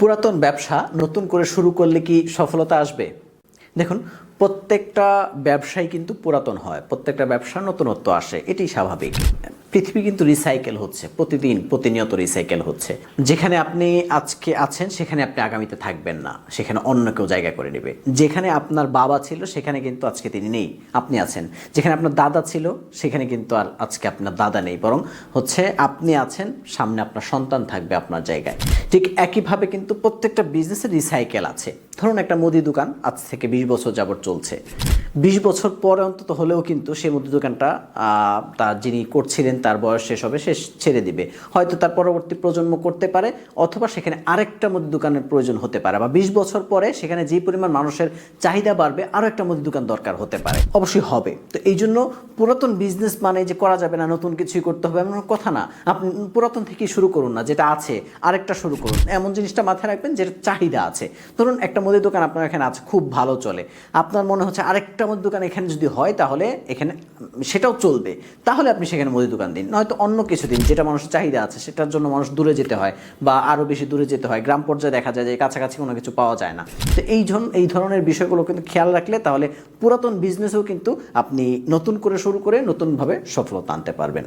পুরাতন ব্যবসা নতুন করে শুরু করলে কি সফলতা আসবে? দেখুন, প্রত্যেকটা ব্যবসাই কিন্তু পুরাতন হয়, প্রত্যেকটা ব্যবসার নতুনত্ব আসে, এটাই স্বাভাবিক। পৃথিবী কিন্তু রিসাইকেল হচ্ছে, প্রতিদিন প্রতিনিয়ত রিসাইকেল হচ্ছে। যেখানে আপনি আজকে আছেন সেখানে আপনি আগামীতে থাকবেন না, সেখানে অন্য কেউ জায়গা করে নেবে। যেখানে আপনার বাবা ছিল সেখানে কিন্তু আজকে তিনি নেই, আপনি আছেন। যেখানে আপনার দাদা ছিল সেখানে কিন্তু আর আজকে আপনার দাদা নেই, বরং হচ্ছে আপনি আছেন, সামনে আপনার সন্তান থাকবে আপনার জায়গায়। ঠিক একইভাবে কিন্তু প্রত্যেকটা বিজনেসের রিসাইকেল আছে। ধরুন একটা মুদি দোকান আজ থেকে 20 বছর যাবত চলছে। 20 বছর পরে অন্তত হলেও কিন্তু সেই মুদি দোকানটা তার যিনি করছিলেন তার বয়স শেষ হবে, সে ছেড়ে দিবে। হয়তো তার পরবর্তী প্রজন্ম করতে পারে, অথবা সেখানে আরেকটা মুদি দোকানের প্রয়োজন হতে পারে, বা 20 বছর পরে সেখানে যে পরিমাণ মানুষের চাহিদা বাড়বে আরও একটা মুদি দোকান দরকার হতে পারে, অবশ্যই হবে। তো এই জন্য পুরাতন বিজনেস মানে যে করা যাবে না, নতুন কিছুই করতে হবে এমন কথা না। আপনি পুরাতন থেকেই শুরু করুন না, যেটা আছে আরেকটা শুরু করুন, এমন জিনিসটা মাথায় রাখবেন যেটা চাহিদা আছে। ধরুন একটা মুদি দোকান আপনার এখানে আছে, খুব ভালো চলে, আপনার মনে হচ্ছে আরেকটা মুদি দোকান এখানে যদি হয় তাহলে এখানে সেটাও চলবে, তাহলে আপনি সেখানে মুদি দোকান দিন। নয়তো অন্য কিছু দিন যেটা মানুষের চাহিদা আছে, সেটার জন্য মানুষ দূরে যেতে হয় বা আরও বেশি দূরে যেতে হয়। গ্রাম পর্যায়ে দেখা যায় যে কাছাকাছি কোনো কিছু পাওয়া যায় না। তো এই ধরনের বিষয়গুলো কিন্তু খেয়াল রাখলে তাহলে পুরাতন বিজনেসেও কিন্তু আপনি নতুন করে শুরু করে নতুনভাবে সফলতা আনতে পারবেন।